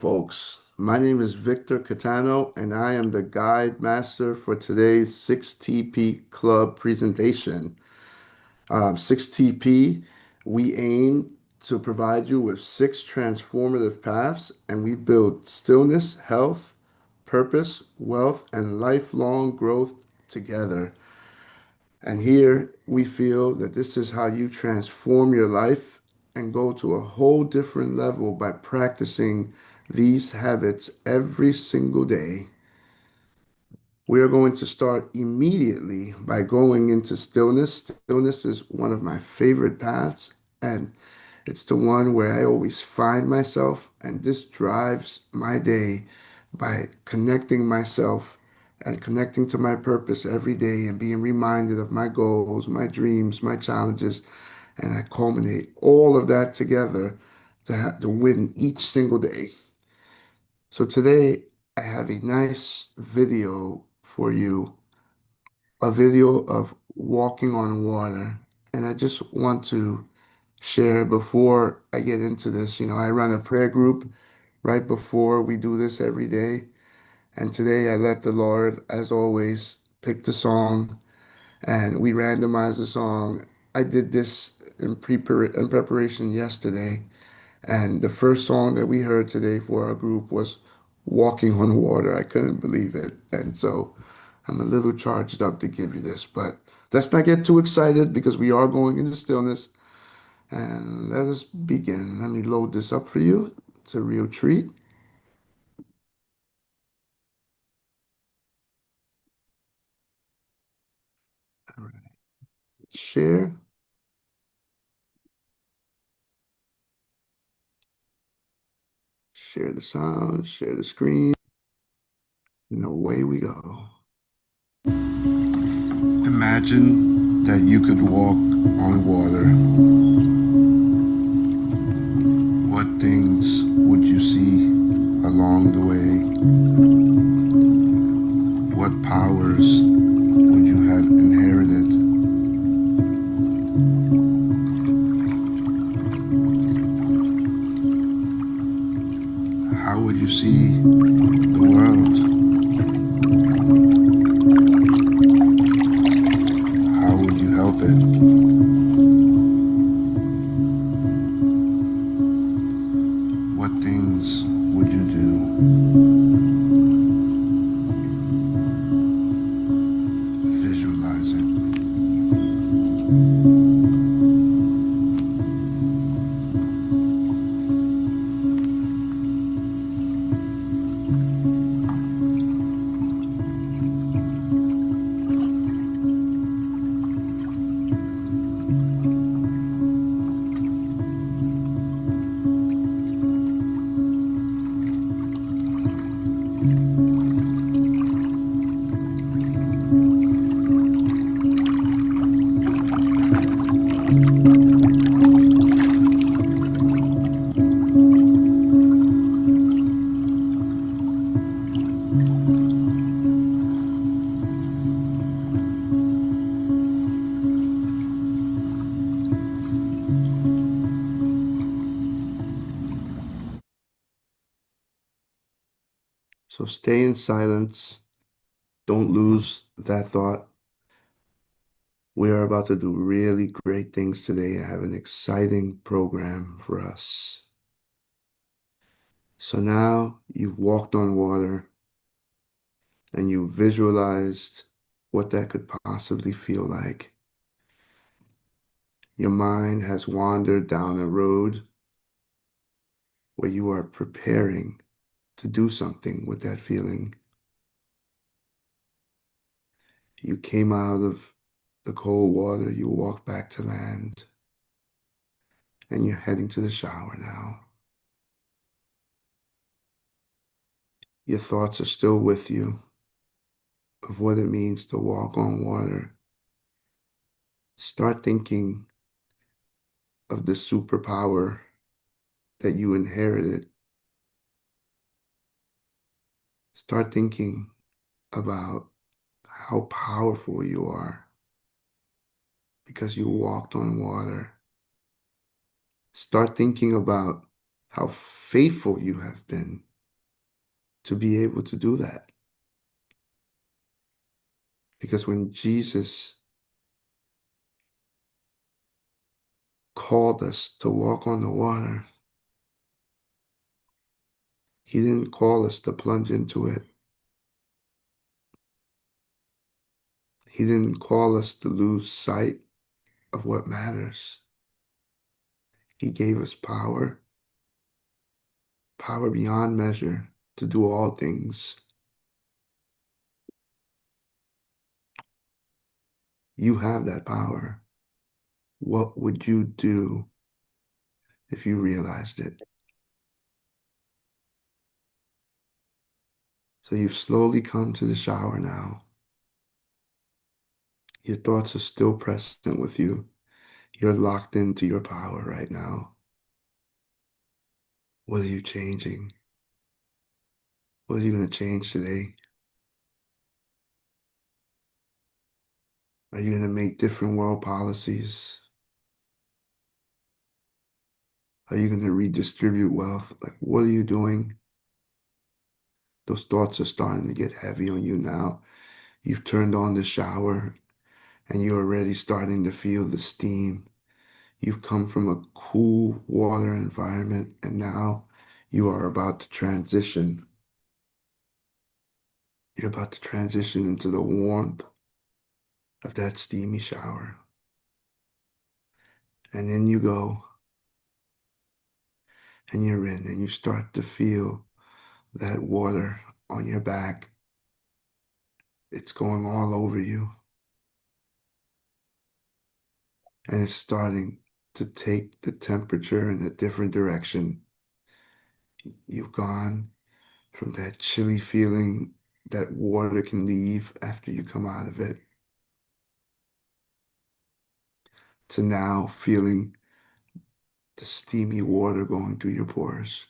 Folks. My name is Victor Catano, and I am the guide master for today's 6TP Club presentation. 6TP, we aim to provide you with six transformative paths, and we build stillness, health, purpose, wealth, and lifelong growth together. And here we feel that this is how you transform your life and go to a whole different level by practicing these habits every single day. We are going to start immediately by going into stillness. Stillness is one of my favorite paths, and it's the one where I always find myself, and this drives my day by connecting myself and connecting to my purpose every day and being reminded of my goals, my dreams, my challenges, and I culminate all of that together to win each single day. So today I have a nice video for you, a video of walking on water. And I just want to share before I get into this. I run a prayer group right before we do this every day. And today I let the Lord, as always, pick the song and we randomized the song. I did this in preparation yesterday. And the first song that we heard today for our group was Walking on Water. I couldn't believe it. And so I'm a little charged up to give you this, but let's not get too excited because we are going into stillness. And let us begin. Let me load this up for you. It's a real treat. All right. Share, share the sound, share the screen, and away we go. Imagine that you could walk on water. What things would you see along the way? What powers would you have inherited? How would you see the world? How would you help it? What things would you do? Visualize it. So stay in silence. Don't lose that thought. We are about to do really great things today. I have an exciting program for us. So now you've walked on water and you visualized what that could possibly feel like. Your mind has wandered down a road where you are preparing to do something with that feeling. You came out of the cold water, you walked back to land, and you're heading to the shower now. Your thoughts are still with you of what it means to walk on water. Start thinking of the superpower that you inherited. Start thinking about how powerful you are because you walked on water. Start thinking about how faithful you have been to be able to do that. Because when Jesus called us to walk on the water, he didn't call us to plunge into it. He didn't call us to lose sight of what matters. He gave us power, power beyond measure to do all things. You have that power. What would you do if you realized it? So you've slowly come to the shower now. Your thoughts are still present with you. You're locked into your power right now. What are you changing? What are you going to change today? Are you going to make different world policies? Are you going to redistribute wealth? Like, what are you doing? Those thoughts are starting to get heavy on you now. You've turned on the shower and you're already starting to feel the steam. You've come from a cool water environment and now you are about to transition. You're about to transition into the warmth of that steamy shower. And then you go and you're in and you start to feel that water on your back. It's going all over you and it's starting to take the temperature in a different direction. You've gone from that chilly feeling that water can leave after you come out of it to now feeling the steamy water going through your pores.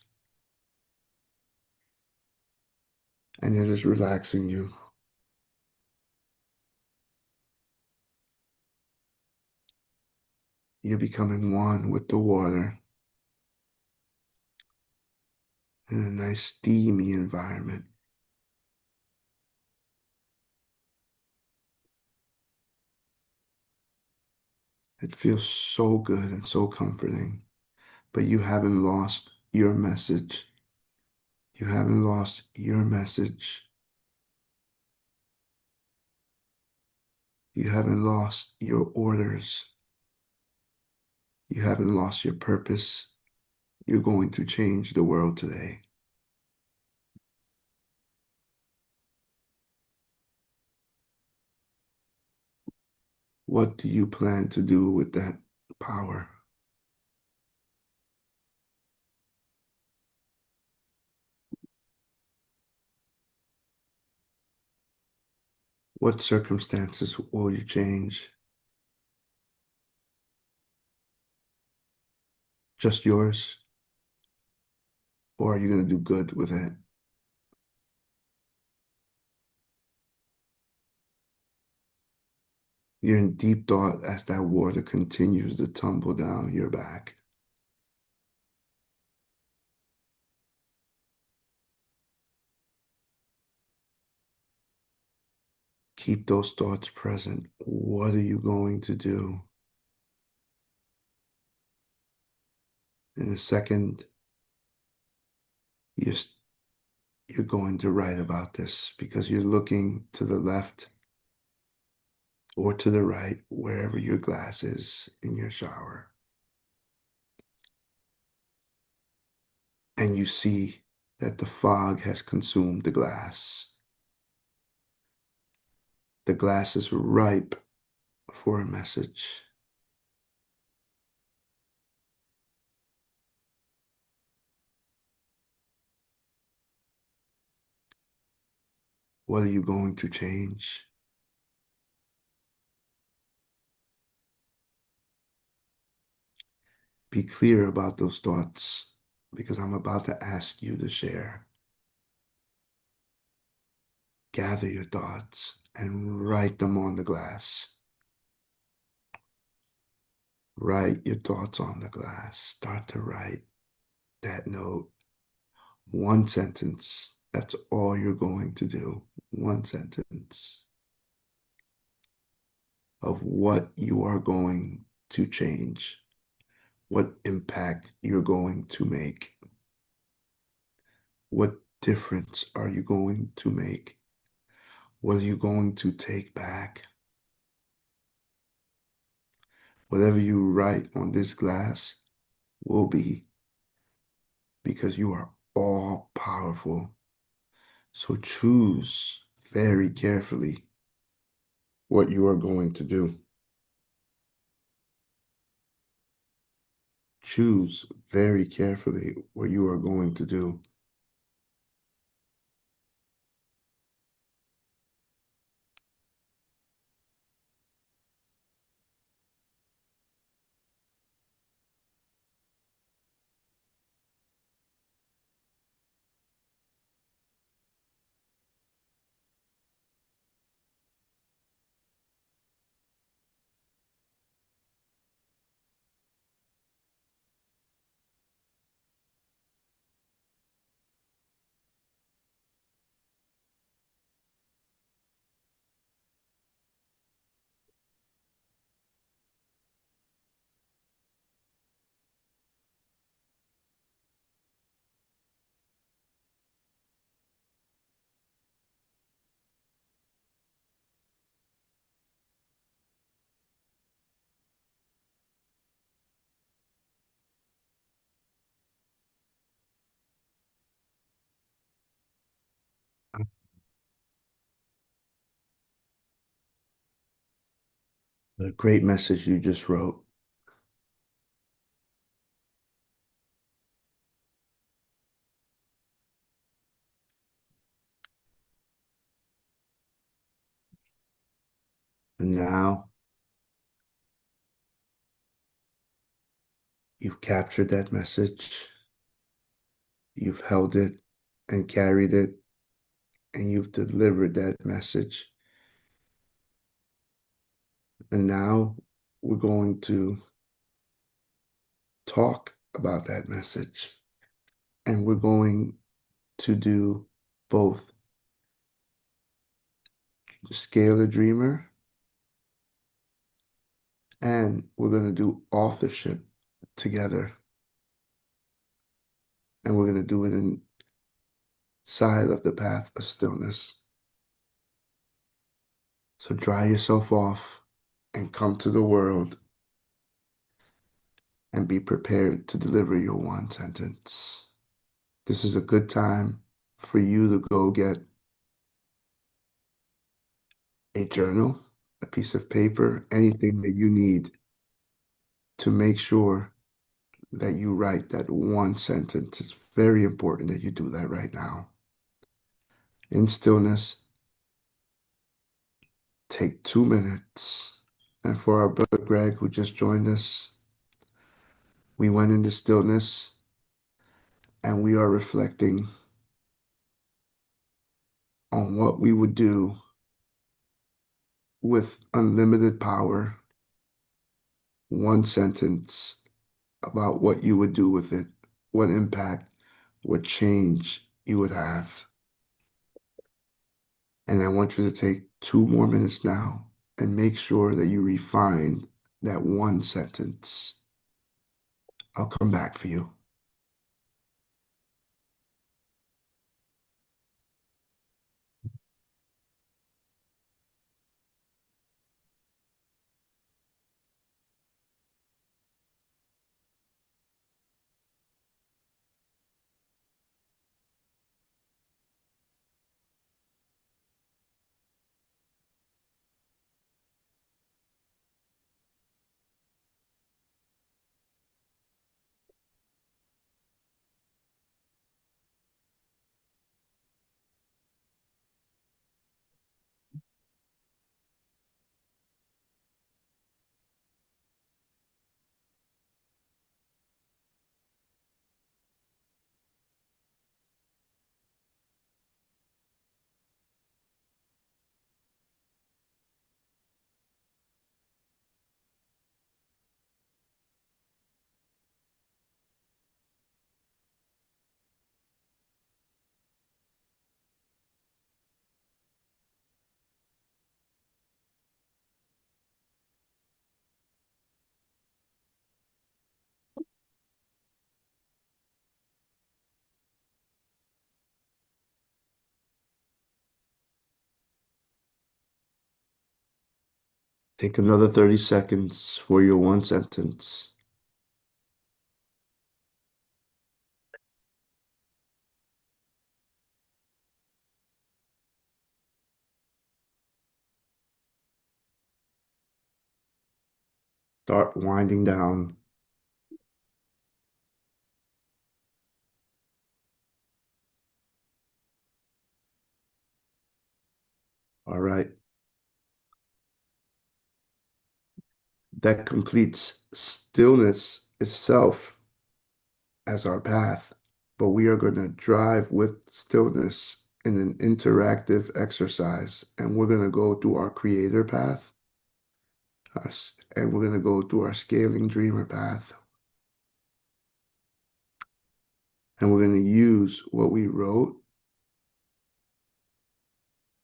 And it is relaxing you. You're becoming one with the water in a nice steamy environment. It feels so good and so comforting, but you haven't lost your message. You haven't lost your message. You haven't lost your orders. You haven't lost your purpose. You're going to change the world today. What do you plan to do with that power? What circumstances will you change? Just yours? Or are you going to do good with it? You're in deep thought as that water continues to tumble down your back. Keep those thoughts present. What are you going to do? In a second, you're, you're going to write about this because you're looking to the left or to the right, wherever your glass is in your shower. And you see that the fog has consumed the glass. The glass is ripe for a message. What are you going to change? Be clear about those thoughts because I'm about to ask you to share. Gather your thoughts and write them on the glass. Write your thoughts on the glass. Start to write that note. One sentence. That's all you're going to do. One sentence of what you are going to change, what impact you're going to make, what difference are you going to make, what are you going to take back. Whatever you write on this glass will be, because you are all powerful. So choose very carefully what you are going to do. Choose very carefully what you are going to do. A great message you just wrote. And now you've captured that message, you've held it and carried it, and you've delivered that message. And now we're going to talk about that message. And we're going to do both Scale a Dreamer, and we're going to do authorship together. And we're going to do it inside of the path of stillness. So dry yourself off and come to the world and be prepared to deliver your one sentence. This is a good time for you to go get a journal, a piece of paper, anything that you need to make sure that you write that one sentence. It's very important that you do that right now. In stillness, take 2 minutes. And for our brother Greg, who just joined us, we went into stillness and we are reflecting on what we would do with unlimited power. One sentence about what you would do with it, what impact, what change you would have. And I want you to take 2 more minutes now and make sure that you refine that one sentence. I'll come back for you. Take another 30 seconds for your one sentence. Start winding down. All right. That completes stillness itself as our path, but we are going to drive with stillness in an interactive exercise, and we're going to go through our creator path, and we're going to go through our scaling dreamer path, and we're going to use what we wrote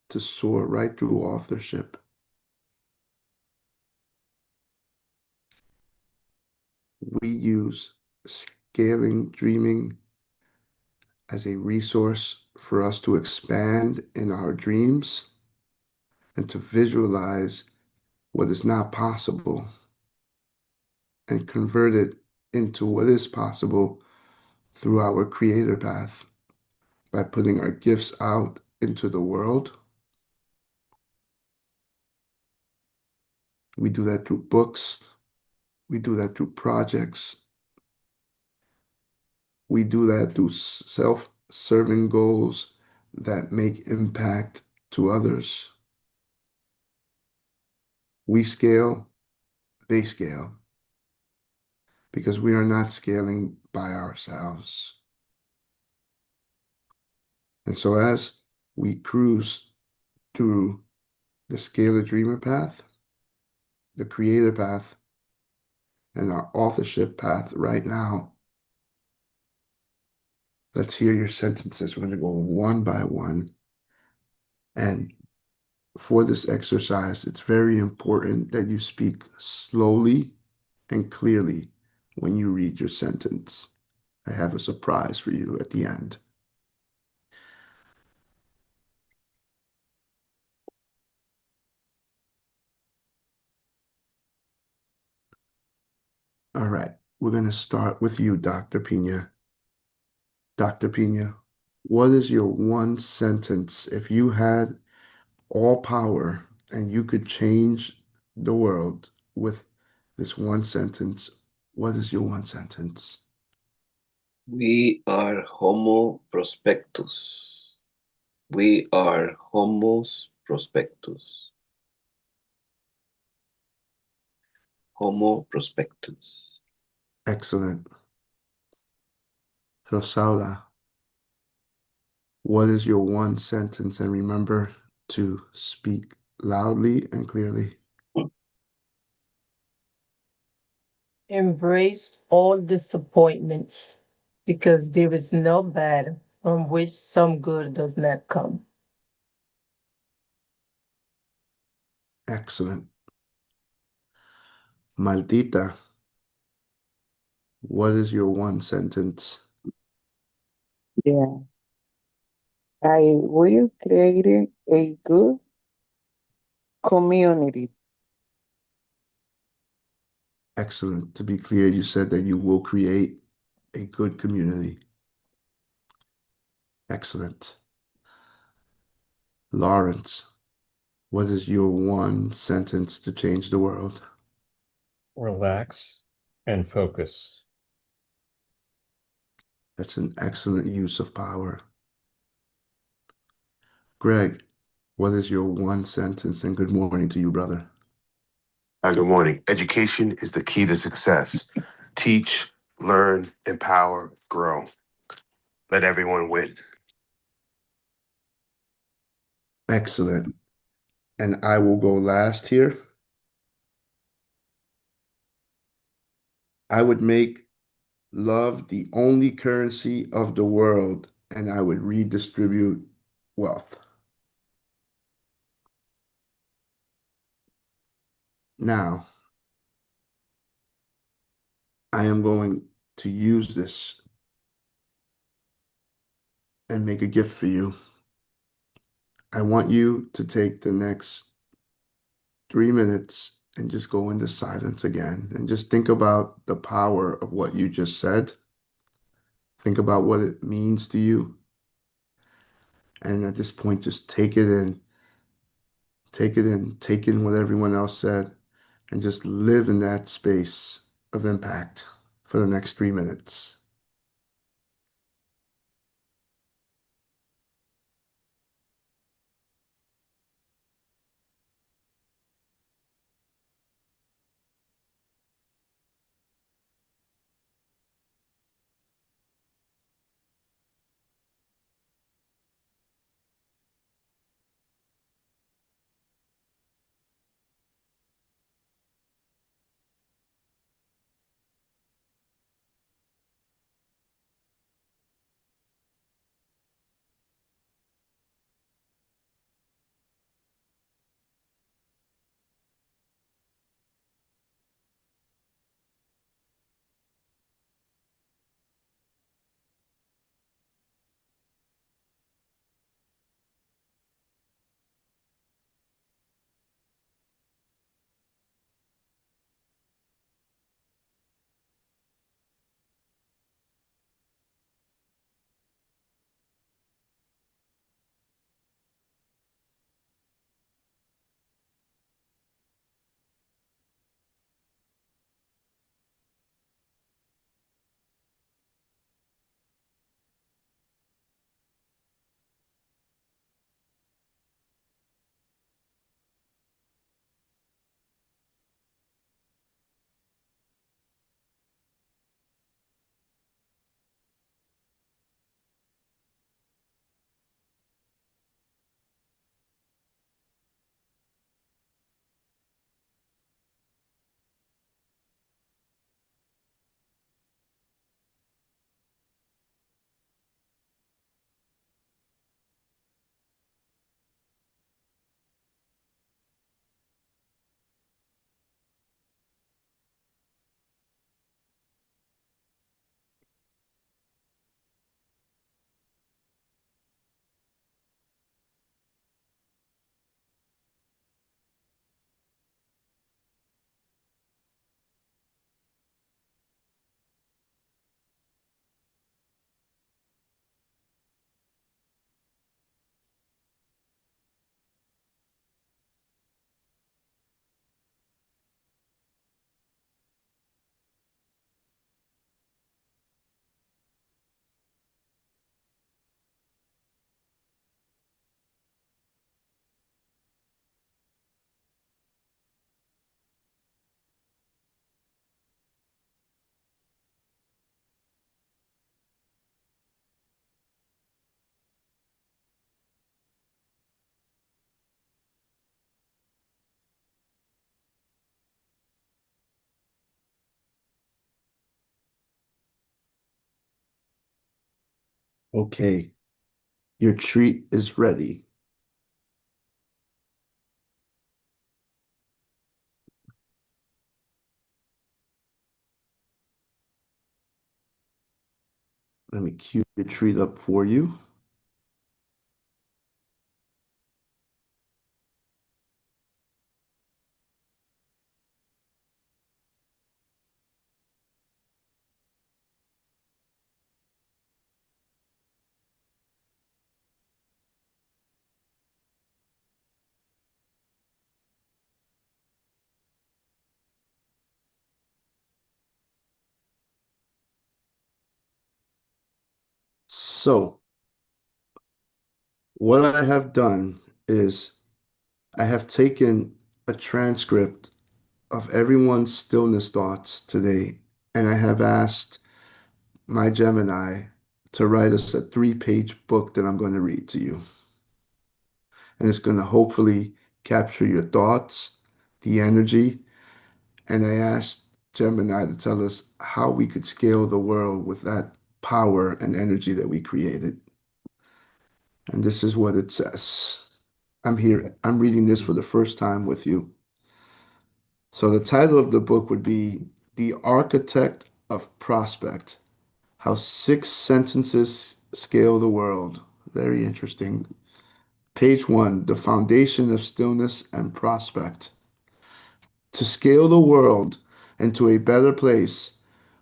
to soar right through authorship. We use scaling dreaming as a resource for us to expand in our dreams and to visualize what is not possible and convert it into what is possible through our creator path by putting our gifts out into the world. We do that through books. We do that through projects. We do that through self-serving goals that make impact to others. We scale, they scale, because we are not scaling by ourselves. And so as we cruise through the scalar dreamer path, the creator path, and our authorship path right now, let's hear your sentences. We're going to go one by one. And for this exercise, it's very important that you speak slowly and clearly when you read your sentence. I have a surprise for you at the end. All right, we're going to start with you, Dr. Pina. Dr. Pina, what is your one sentence if you had all power and you could change the world with this one sentence? What is your one sentence? We are Homo prospectus. We are Homos prospectus. Homo prospectus. Excellent. Rosaura, what is your one sentence? And remember to speak loudly and clearly. Embrace all disappointments because there is no bad from which some good does not come. Excellent. Maldita, what is your one sentence? Yeah, I will create a good community. Excellent. To be clear, you said that you will create a good community. Excellent. Lawrence, what is your one sentence to change the world? Relax and focus. That's an excellent use of power. Greg, what is your one sentence? And good morning to you, brother. Good morning. Education is the key to success. Teach, learn, empower, grow. Let everyone win. Excellent. And I will go last here. I would make love the only currency of the world, and I would redistribute wealth. Now, I am going to use this and make a gift for you. I want you to take the next 3 minutes and just go into silence again and just think about the power of what you just said. Think about what it means to you. And at this point, just take it in, take it in, take in what everyone else said, and just live in that space of impact for the next 3 minutes. Okay, your treat is ready. Let me cue your treat up for you. So, what I have done is I have taken a transcript of everyone's stillness thoughts today, and I have asked my Gemini to write us a 3-page book that I'm going to read to you. And it's going to hopefully capture your thoughts, the energy, and I asked Gemini to tell us how we could scale the world with that power and energy that we created. And this is what it says. I'm reading this for the first time with you. So the title of the book would be The Architect of Prospect: How 6 Sentences Scale the World. Very interesting. Page 1, The Foundation of Stillness and Prospect. To scale the world into a better place,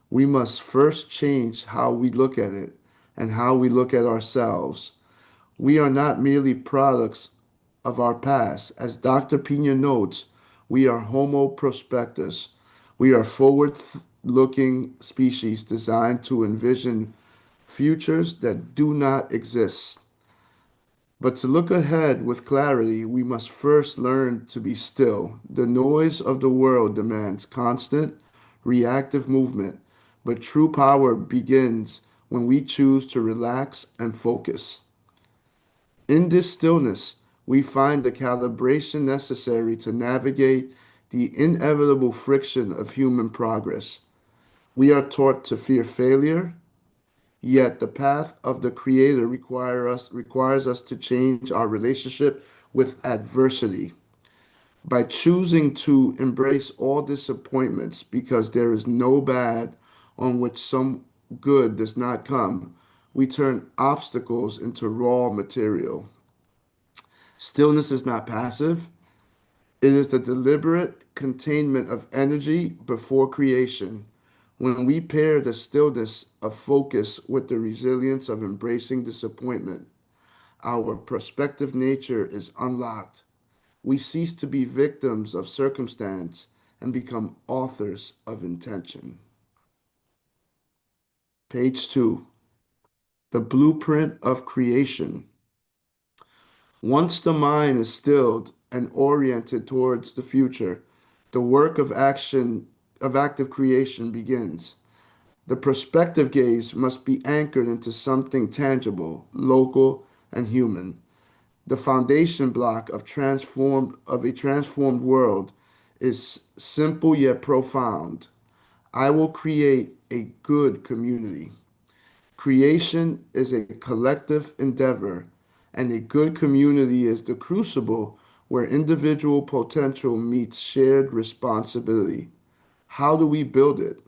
we must first change how we look at it and how we look at ourselves. We are not merely products of our past. As Dr. Pina notes, we are Homo prospectus. We are forward looking species designed to envision futures that do not exist. But to look ahead with clarity, we must first learn to be still. The noise of the world demands constant, reactive movement, but true power begins when we choose to relax and focus. In this stillness, we find the calibration necessary to navigate the inevitable friction of human progress. We are taught to fear failure, yet the path of the Creator requires us to change our relationship with adversity. By choosing to embrace all disappointments because there is no bad on which some good does not come, we turn obstacles into raw material. Stillness is not passive, it is the deliberate containment of energy before creation. When we pair the stillness of focus with the resilience of embracing disappointment, our prospective nature is unlocked. We cease to be victims of circumstance and become authors of intention. Page 2. The blueprint of creation. Once the mind is stilled and oriented towards the future, the work of active creation begins. The prospective gaze must be anchored into something tangible, local, and human. The foundation block of a transformed world is simple yet profound. I will create a good community. Creation is a collective endeavor, and a good community is the crucible where individual potential meets shared responsibility. How do we build it?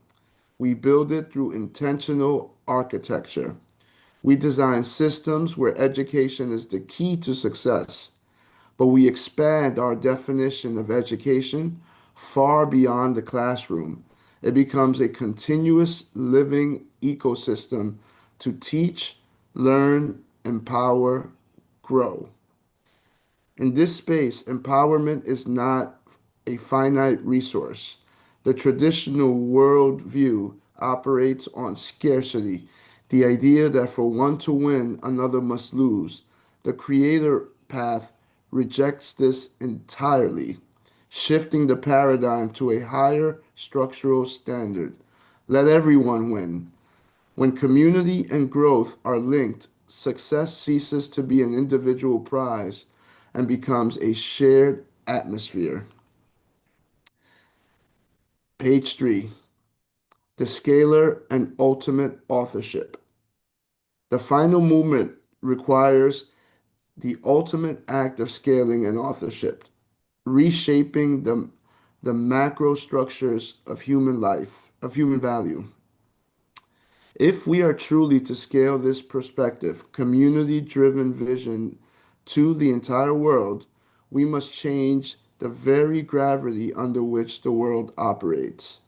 We build it through intentional architecture. We design systems where education is the key to success, but we expand our definition of education far beyond the classroom. It becomes a continuous living ecosystem to teach, learn, empower, grow. In this space, empowerment is not a finite resource. The traditional worldview operates on scarcity, the idea that for one to win, another must lose. The creator path rejects this entirely, shifting the paradigm to a higher structural standard. Let everyone win. When community and growth are linked, success ceases to be an individual prize and becomes a shared atmosphere. Page 3. The scalar and ultimate authorship. The final movement requires the ultimate act of scaling and authorship, reshaping the macro structures of human life, of human value. If we are truly to scale this perspective, community driven vision to the entire world, we must change the very gravity under which the world operates.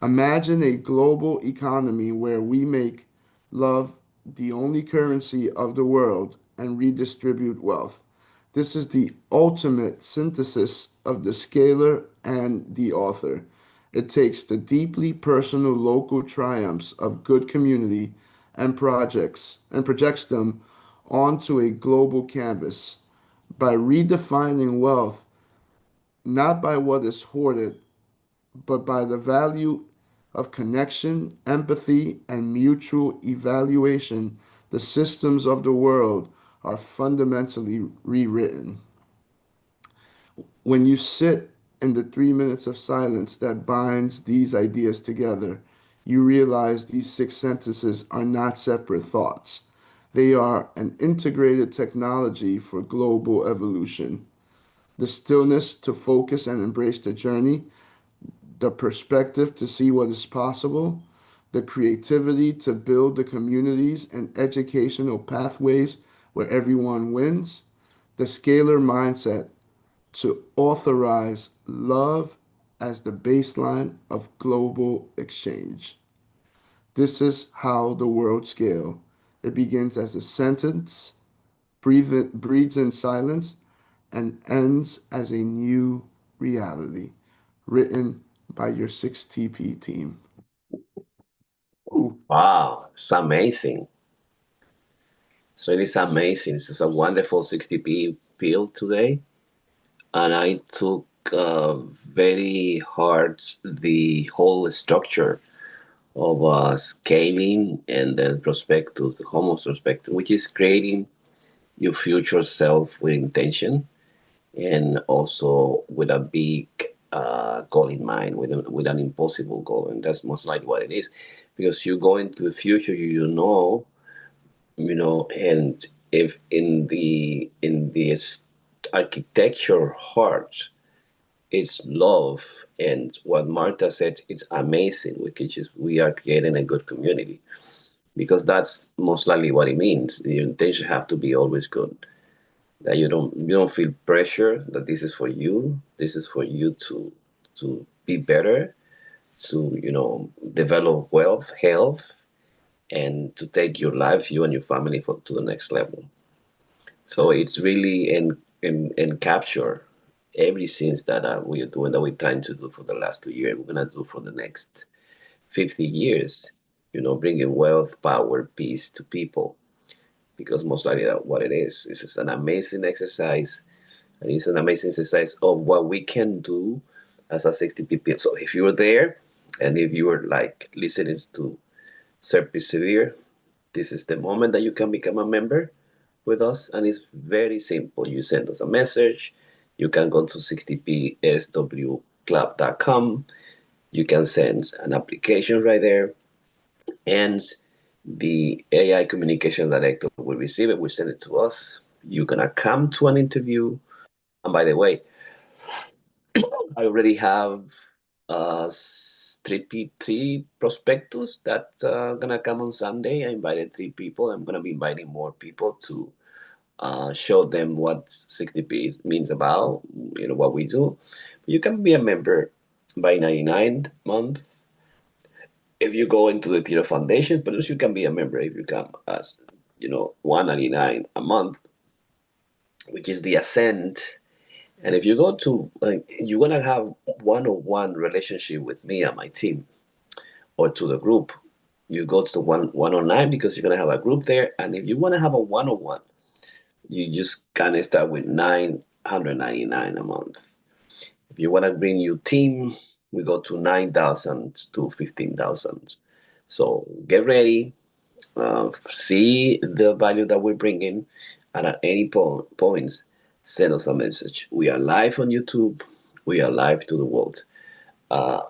Imagine a global economy where we make love the only currency of the world and redistribute wealth. This is the ultimate synthesis of the scalar and the author. It takes the deeply personal local triumphs of good community and projects them onto a global canvas by redefining wealth not by what is hoarded, but by the value of connection, empathy, and mutual evaluation. The systems of the world are fundamentally rewritten. When you sit in the 3 minutes of silence that binds these ideas together, you realize these 6 sentences are not separate thoughts. They are an integrated technology for global evolution. The stillness to focus and embrace the journey, the perspective to see what is possible, the creativity to build the communities and educational pathways where everyone wins, the scalar mindset to authorize love as the baseline of global exchange. This is how the world scale. It begins as a sentence, breathes in silence, and ends as a new reality, written by your 6TP team. Ooh, Wow, it's amazing. So it is amazing. This is a wonderful 60p pill today. And I took very hard the whole structure of scaling and then prospectus, the homo prospectus, which is creating your future self with intention and also with a big goal in mind, with an impossible goal. And that's most likely what it is. Because you go into the future, and if in the architecture heart, it's love, and what Martha said, it's amazing, which is we are creating a good community, because that's most likely what it means. The intention have to be always good, that you don't feel pressure that this is for you. This is for you to be better, to develop wealth, health, and to take your life, you and your family, to the next level. So it's really in capture everything that we are doing, that we're trying to do for the last 2 years. We're gonna do for the next 50 years. Bringing wealth, power, peace to people, because most likely that what it is. This is an amazing exercise, and it's an amazing exercise of what we can do as a 60 people. So if you're there, and if you are like listening to Sir Persevere, this is the moment that you can become a member with us, and it's very simple. You send us a message. You can go to 60pswclub.com. You can send an application right there, and the AI communication director will receive it, will send it to us. You're gonna come to an interview. And by the way, I already have three prospectus that gonna come on Sunday. I invited 3 people. I'm gonna be inviting more people to show them what 60p means about, what we do. You can be a member by 99 month if you go into the Tiro Foundation, but also you can be a member if you come as 199 a month, which is the Ascent. And if you go to, you're gonna have one-on-one relationship with me and my team, or to the group. You go to the 109 because you're gonna have a group there, and if you want to have a one-on-one, you just kind of start with 999 a month. If you want to bring your team, we go to 9,000 to 15,000. So get ready, see the value that we're bringing, and at any points, send us a message. We are live on YouTube. We are live to the world. Uh,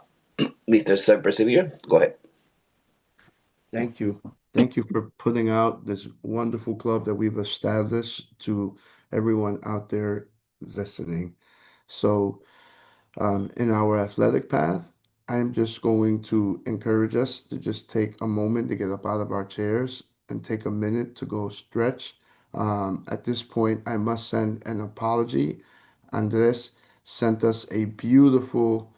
Mr. Sir Persevere, go ahead. thank you. Thank you for putting out this wonderful club that we've established to everyone out there listening. So, in our athletic path, I'm just going to encourage us to just take a moment to get up out of our chairs and take a minute to go stretch. At this point, I must send an apology. Andres sent us a beautiful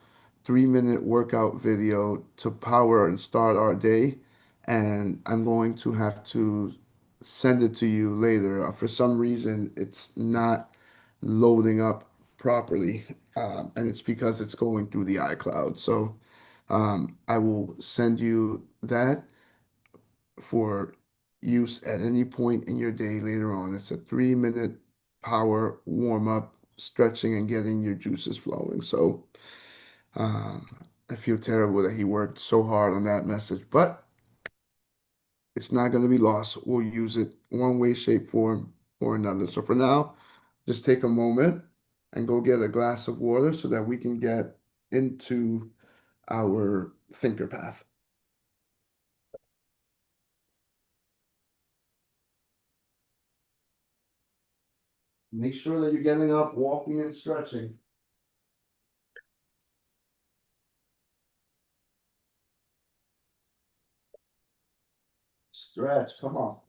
3-minute workout video to power and start our day, and I'm going to have to send it to you later. For some reason, it's not loading up properly, and it's because it's going through the iCloud. So I will send you that for use at any point in your day later on. It's a 3-minute power warm up, stretching and getting your juices flowing. So I feel terrible that he worked so hard on that message, but it's not going to be lost. We'll use it one way, shape, form, or another. So for now, just take a moment and go get a glass of water so that we can get into our thinker path. Make sure that you're getting up, walking, and stretching. Stretch, come on.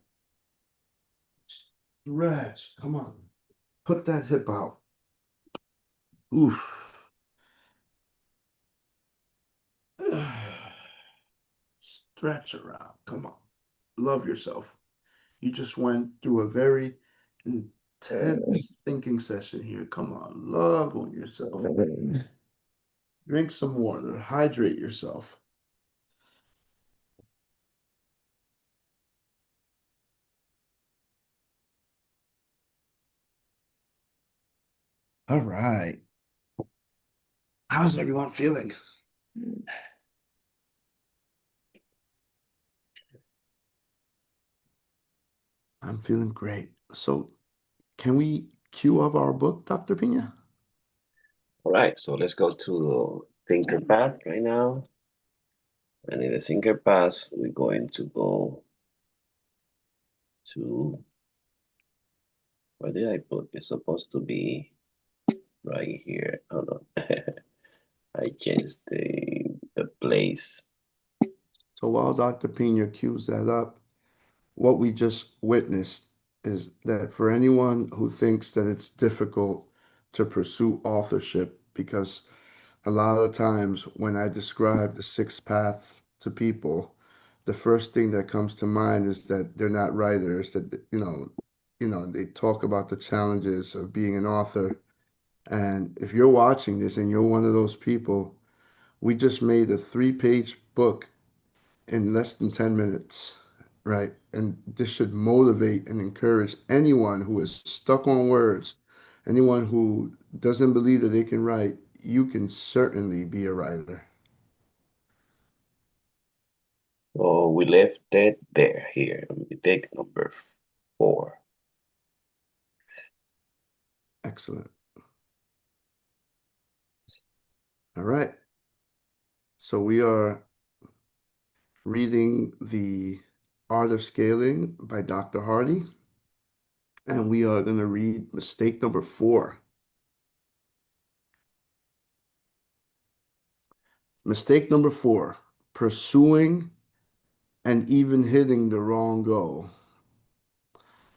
Stretch, come on. Put that hip out. Oof. stretch around. Come on. Love yourself. You just went through a very intense thinking session here. Come on. Love on yourself. Drink some water. Hydrate yourself. All right. How's everyone feeling? I'm feeling great. So, can we cue up our book, Dr. Pina? All right, so let's go to thinker path right now. And in the thinker path, we're going to go to, where did I put? It's supposed to be right here. Hold on. I changed the place. So while Dr. Pina cues that up, what we just witnessed is that for anyone who thinks that it's difficult to pursue authorship, because a lot of times when I describe the sixth path to people, the first thing that comes to mind is that they're not writers, that they talk about the challenges of being an author. And if you're watching this and you're one of those people, we just made a 3-page book in less than 10 minutes, right? And this should motivate and encourage anyone who is stuck on words, anyone who doesn't believe that they can write. You can certainly be a writer. So we left it there, here. We take number 4. Excellent. All right. So we are reading The Art of Scaling by Dr. Hardy, and we are going to read mistake number 4. Mistake number 4, pursuing and even hitting the wrong goal.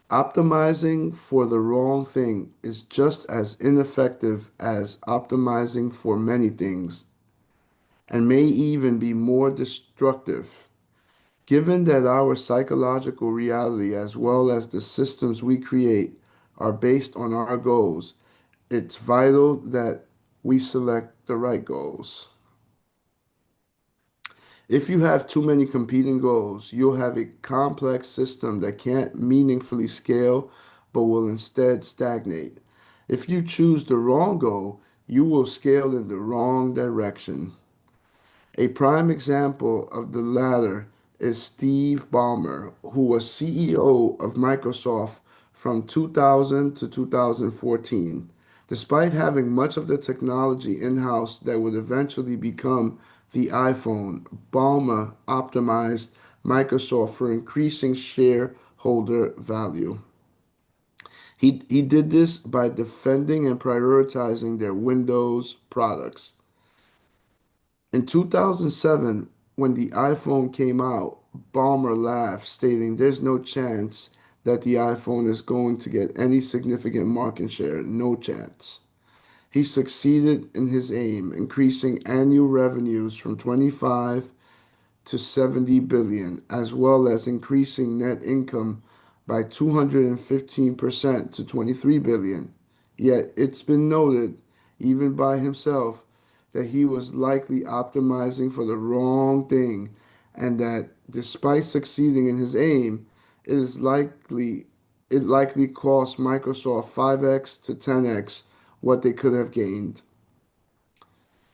Optimizing for the wrong thing is just as ineffective as optimizing for many things and may even be more destructive. Given that our psychological reality as well as the systems we create are based on our goals, it's vital that we select the right goals. If you have too many competing goals, you'll have a complex system that can't meaningfully scale but will instead stagnate. If you choose the wrong goal, you will scale in the wrong direction. A prime example of the latter is Steve Ballmer, who was CEO of Microsoft from 2000 to 2014. Despite having much of the technology in-house that would eventually become the iPhone, Ballmer optimized Microsoft for increasing shareholder value. He did this by defending and prioritizing their Windows products. In 2007, when the iPhone came out, Ballmer laughed, stating there's no chance that the iPhone is going to get any significant market share. No chance. He succeeded in his aim, increasing annual revenues from 25 to 70 billion, as well as increasing net income by 215% to 23 billion. Yet it's been noted, even by himself, that he was likely optimizing for the wrong thing, and that despite succeeding in his aim, it likely cost Microsoft 5x to 10x what they could have gained.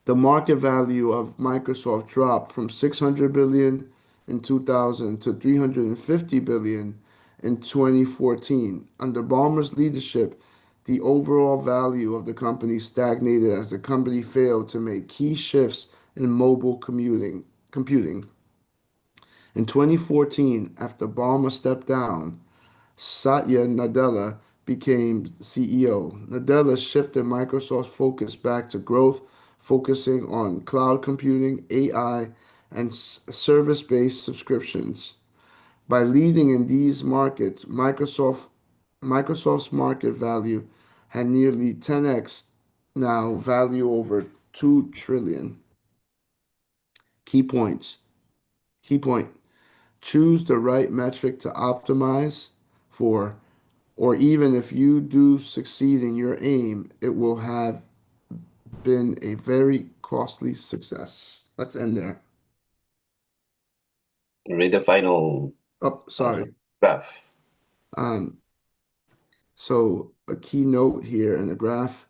The market value of Microsoft dropped from 600 billion in 2000 to 350 billion in 2014. Under Ballmer's leadership, the overall value of the company stagnated as the company failed to make key shifts in mobile computing. In 2014, after Ballmer stepped down, Satya Nadella became CEO. Nadella shifted Microsoft's focus back to growth, focusing on cloud computing, AI, and service-based subscriptions. By leading in these markets, Microsoft's market value had nearly 10x now value over 2 trillion. Key points. Key point. choose the right metric to optimize for, or even if you do succeed in your aim, it will have been a very costly success. Let's end there. Read the final Oh, sorry. graph. Um, so a keynote here in the graph.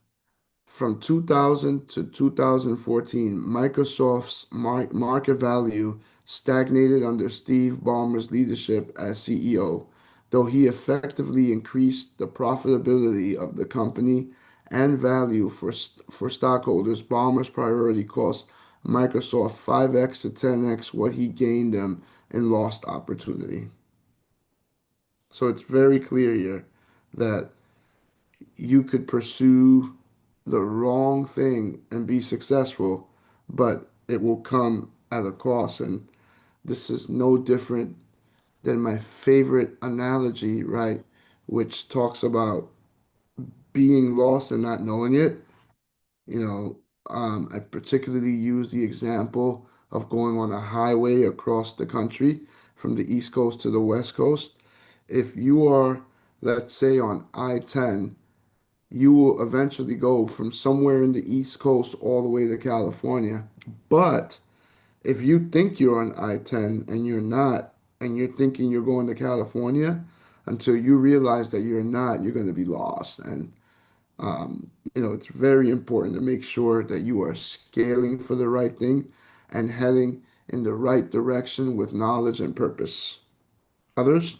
From 2000 to 2014, Microsoft's market value stagnated under Steve Ballmer's leadership as CEO, though he effectively increased the profitability of the company and value for stockholders. Ballmer's priority cost Microsoft 5x to 10x what he gained them in lost opportunity. So it's very clear here that you could pursue the wrong thing and be successful, but it will come at a cost. And this is no different than my favorite analogy, right? Which talks about being lost and not knowing it. You know, I particularly use the example of going on a highway across the country from the East Coast to the West Coast. If you are, let's say, on I-10, you will eventually go from somewhere in the East Coast all the way to California. But if you think you're on I-10 and you're not, and you're thinking you're going to California, until you realize that you're not, you're going to be lost. And, it's very important to make sure that you are scaling for the right thing and heading in the right direction with knowledge and purpose. Others?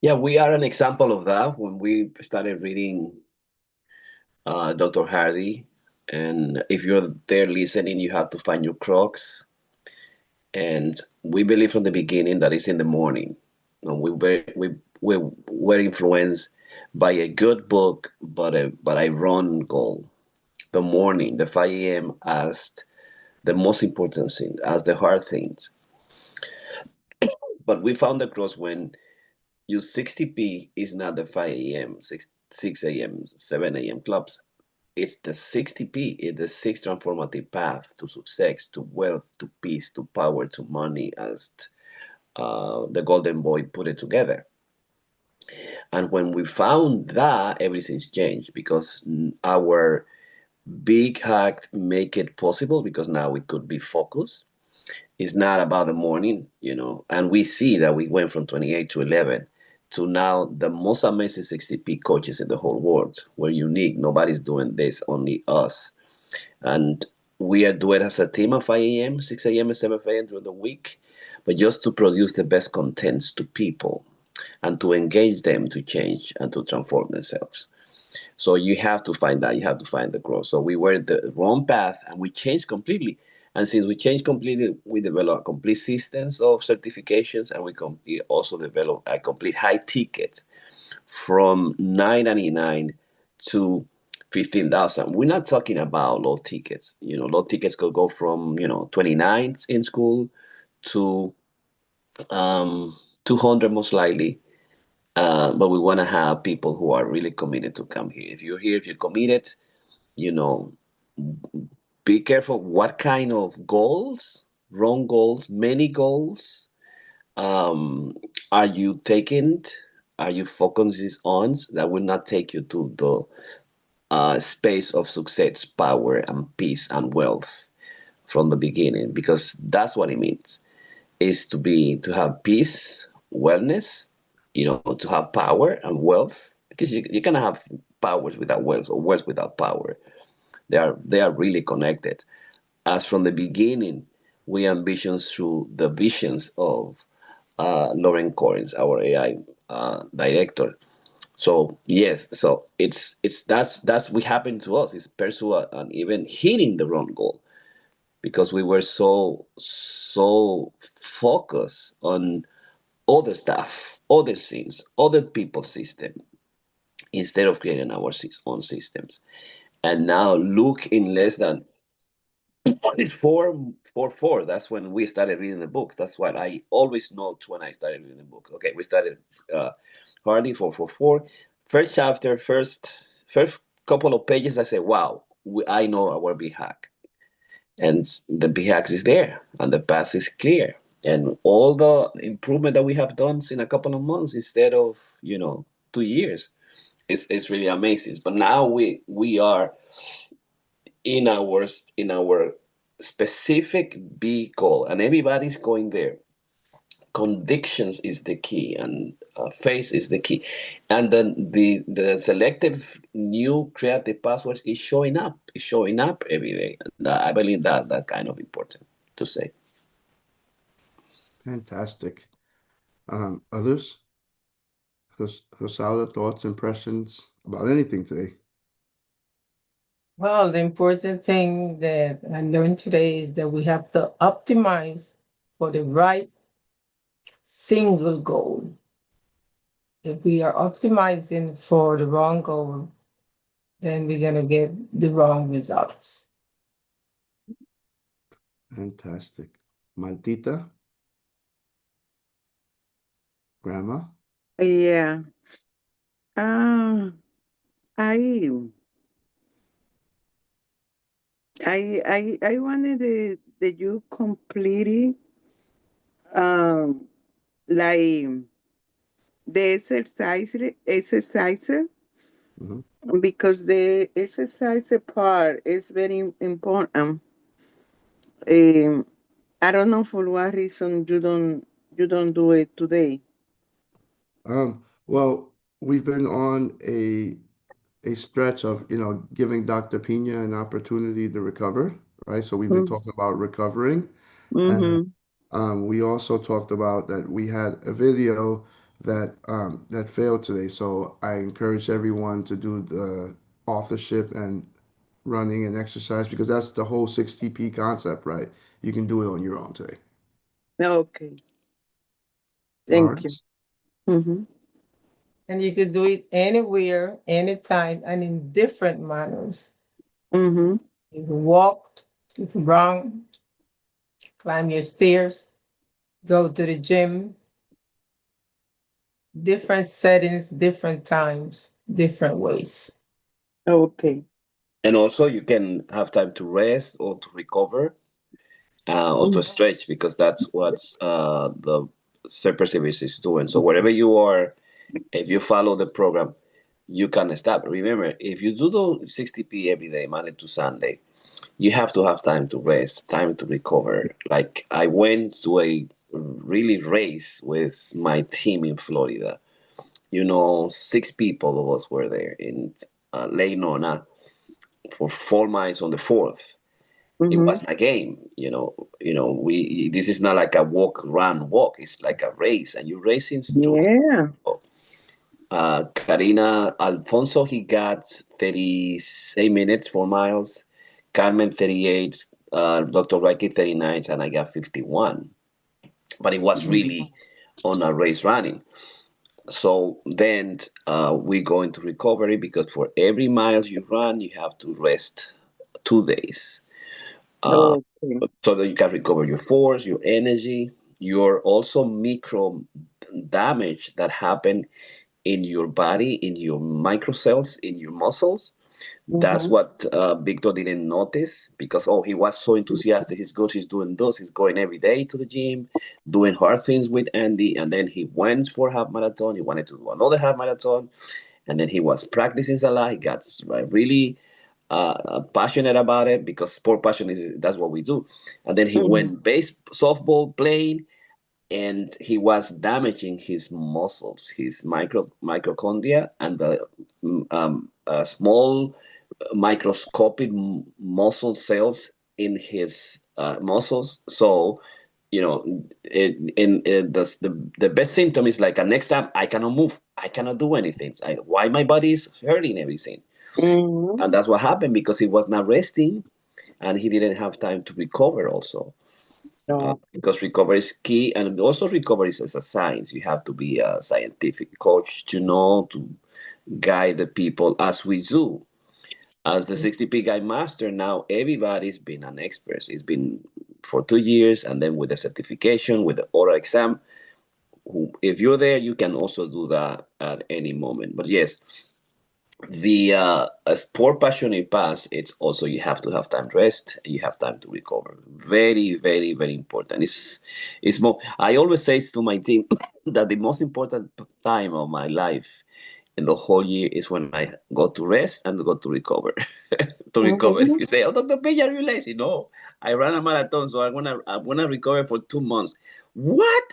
Yeah, we are an example of that when we started reading Dr. Hardy. And if you're there listening, you have to find your crocs. And we believe from the beginning that it's in the morning. And we were influenced by a good book, but a wrong goal. The morning, the 5 a.m. as the most important thing, as the hard things. But we found the cross when your 60p is not the 5 a.m., 6 a.m., 7 a.m. clubs. It's the 60p, it's the six transformative path to success, to wealth, to peace, to power, to money, as the Golden Boy put it together. And when we found that, everything's changed because our big hack make it possible because now we could be focused. It's not about the morning. And we see that we went from 28 to 11 to now the most amazing 60p coaches in the whole world. We're unique. Nobody's doing this, only us. And we are doing it as a team at 5 a.m., 6 a.m., and 7 a.m. during the week, but just to produce the best contents to people and to engage them to change and to transform themselves. So you have to find that. You have to find the growth. So we were in the wrong path and we changed completely. And since we changed completely, we developed complete systems of certifications and we also developed a complete high ticket from 999 to 15,000. We're not talking about low tickets. Low tickets could go from, 29 in school to 200 most likely. But we want to have people who are really committed to come here. If you're here, if you're committed, you know, be careful what kind of goals, wrong goals, many goals, um, are you taking? Are you focusing on that will not take you to the space of success, power, and peace and wealth from the beginning? Because that's what it means: is to have peace, wellness, to have power and wealth. Because you cannot have powers without wealth or wealth without power. They are really connected. As from the beginning, we ambition through the visions of Lauren Collins, our AI director. So yes, so it's that's what happened to us. It's pursue and even hitting the wrong goal because we were so focused on other stuff, other things, other people's system instead of creating our own systems. And now look in less than it's four. That's when we started reading the books. That's what I always note when I started reading the books. Okay, we started uh, Hardy 444. First chapter, first couple of pages. I say, wow, I know our big hack. and the BHAX is there, and the path is clear. And all the improvement that we have done in a couple of months instead of 2 years is really amazing. But now we are in our specific vehicle, and everybody's going there. Convictions is the key, and faith is the key, and then the selective new creative passwords is showing up every day, and I believe that kind of important to say. Fantastic. Others? Rosala, thoughts, impressions about anything today? Well, the important thing that I learned today is that we have to optimize for the right single goal. If we are optimizing for the wrong goal, then we're going to get the wrong results. Fantastic. Maldita, grandma. Yeah. Um, I I wanted that you completed um like the exercise Hmm. because the exercise part is very important. Um, I don't know for what reason you don't do it today. Well, we've been on a stretch of, giving Dr. Pina an opportunity to recover, right? So we've been talking about recovering. And Mm-hmm. we also talked about that we had a video that failed today. So I encourage everyone to do the authorship and running and exercise because that's the whole 60P concept, right? You can do it on your own today. Okay. Thank you. Lawrence? Mm-hmm. And you could do it anywhere, anytime, and in different manners. Mm-hmm. You can walk, you can run, climb your stairs, go to the gym, different settings, different times, different ways. Okay. And also you can have time to rest or to recover, or to stretch, because that's what the perseverance is doing. So wherever you are, if you follow the program, you can stop. Remember, if you do the 60p every day, Monday to Sunday, you have to have time to rest, time to recover. Like I went to a really race with my team in Florida. 6 people of us were there in Lake Nona for 4 miles on the fourth. It Mm-hmm. was my game. We this is not like a walk, run, walk. It's like a race, and you're racing through. Yeah. Karina Alfonso, he got 38 minutes, 4 miles. Carmen 38, Dr. Reiki 39, and I got 51. But it was really on a race running. So then we go into recovery, because for every miles you run, you have to rest 2 days, uh, Okay. so that you can recover your force, your energy, your also micro damage that happen in your body, in your microcells, in your muscles. That's Mm-hmm. what Victor didn't notice, because he was so enthusiastic. He's good. He's doing this. He's going every day to the gym, doing hard things with Andy, and then he went for half marathon. He wanted to do another half marathon, and then he was practicing a lot. He got really passionate about it, because sport passion is that's what we do. And then he Mm-hmm. went softball playing, and he was damaging his muscles, his mitochondria, and the small microscopic muscle cells in his muscles. So, the best symptom is like, next time I cannot move, I cannot do anything. Why my body is hurting everything, Mm-hmm. and that's what happened, because he was not resting, and he didn't have time to recover also. Okay. Because recovery is key, and also recovery is a science. You have to be a scientific coach to know to guide the people, as we do. As the 60p guy master, now everybody's been an expert. It's been for 2 years, and then with the certification, with the oral exam. If you're there, you can also do that at any moment. But yes, a sport passionate pass, it's also you have to have time to rest and you have time to recover. Very, very, very important. It's more. I always say to my team that the most important time of my life in the whole year is when I go to rest and go to recover. To recover, Mhm. you say, "Oh, Dr. Page, are you lazy?" No, I ran a marathon, so I'm gonna recover for 2 months. What?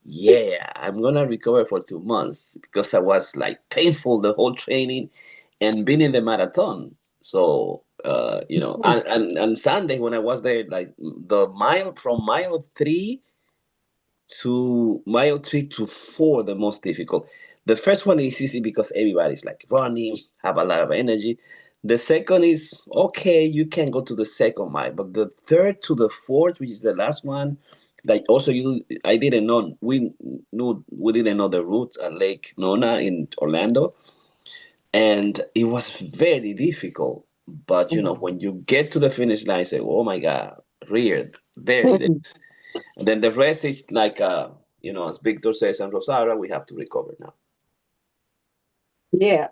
Yeah, I'm gonna recover for 2 months because I was like painful the whole training and being in the marathon. So and Sunday when I was there, like the mile from mile 3 to 4, the most difficult. The first one is easy because everybody's like running, have a lot of energy. The second is okay, you can go to the second mile, but the third to the fourth, which is the last one, like also I didn't know we didn't know the route at Lake Nona in Orlando, and it was very difficult. But when you get to the finish line, you say, "Oh my God, reared, there it Mhm. is." And then the rest is like, as Victor says and Rosara, we have to recover now. Yeah.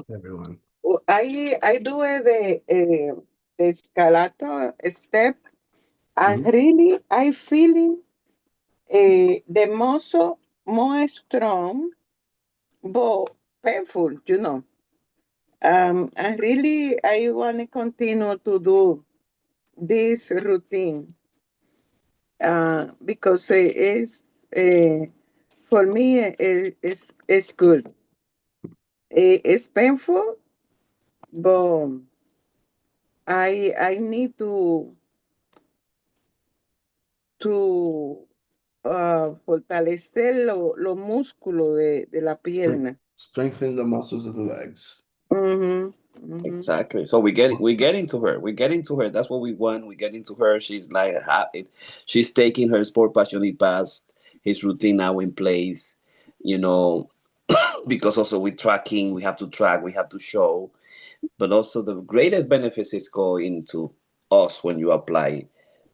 Everyone. I do the escalator step, and Mhm. really I feeling the muscle more strong, but painful. And really I want to continue to do this routine because for me it's good. It's painful, but I need to fortalecer los músculos de la pierna. Strengthen the muscles of the legs. Ujú, ujú, Exactly. So we get into her. We get into her. That's what we want. We get into her. She's like happy. She's taking her sport passionate past his routine now in place. You know, because also with tracking, we have to track, we have to show, but also the greatest benefits is going to us when you apply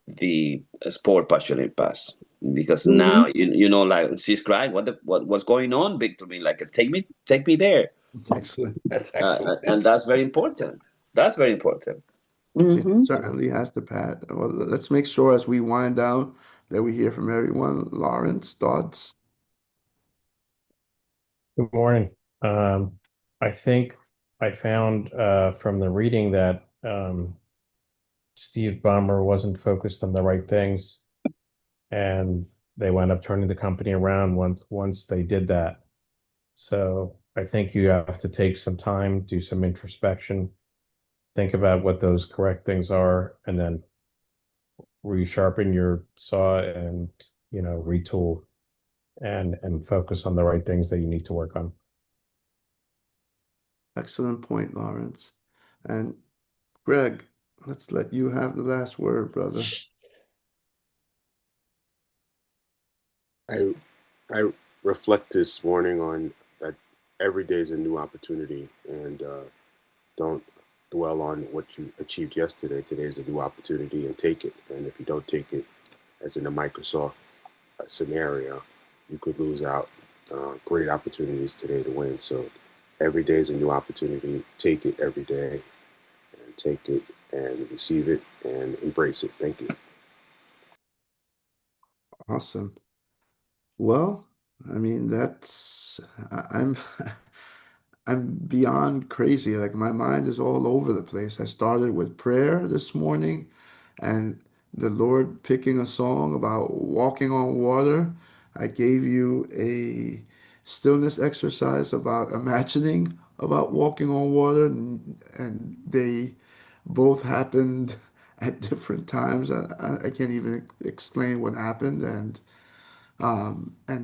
the sport passionate pass, because now ujú, like she's crying, what's going on, Victor? Me like, take me there. Excellent. That's excellent. And that's very important. That's very important. She ujú. certainly has the pad. Well, let's make sure as we wind down that we hear from everyone. Lawrence, thoughts? Good morning. I think I found from the reading that Steve Ballmer wasn't focused on the right things, and they wound up turning the company around once they did that. So I think you have to take some time, do some introspection, think about what those correct things are, and then resharpen your saw and retool and focus on the right things that you need to work on. Excellent point, Lawrence. And Greg, let's let you have the last word, brother. I I reflect this morning on that every day is a new opportunity, and don't dwell on what you achieved yesterday. Today is a new opportunity, and take it. And if you don't take it, as in the Microsoft scenario, you could lose out great opportunities today to win. So every day is a new opportunity. Take it every day, and take it and receive it and embrace it. Thank you. Awesome. Well, I mean, I'm I'm beyond crazy. Like my mind is all over the place. I started with prayer this morning and the Lord picking a song about walking on water. I gave you a stillness exercise about imagining about walking on water, and they both happened at different times. I can't even explain what happened, and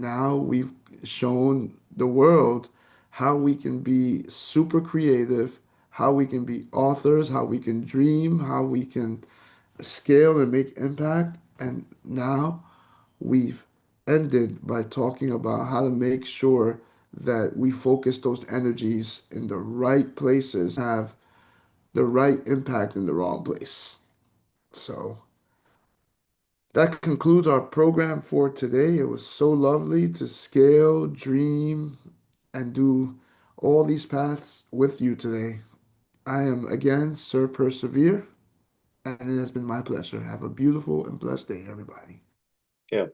now we've shown the world how we can be super creative, how we can be authors, how we can dream, how we can scale and make impact. And now we've ended by talking about how to make sure that we focus those energies in the right places, have the right impact in the wrong place. So that concludes our program for today. It was so lovely to scale, dream, and do all these paths with you today. I am again Sir Persevere, and it has been my pleasure. Have a beautiful and blessed day, everybody. Yeah.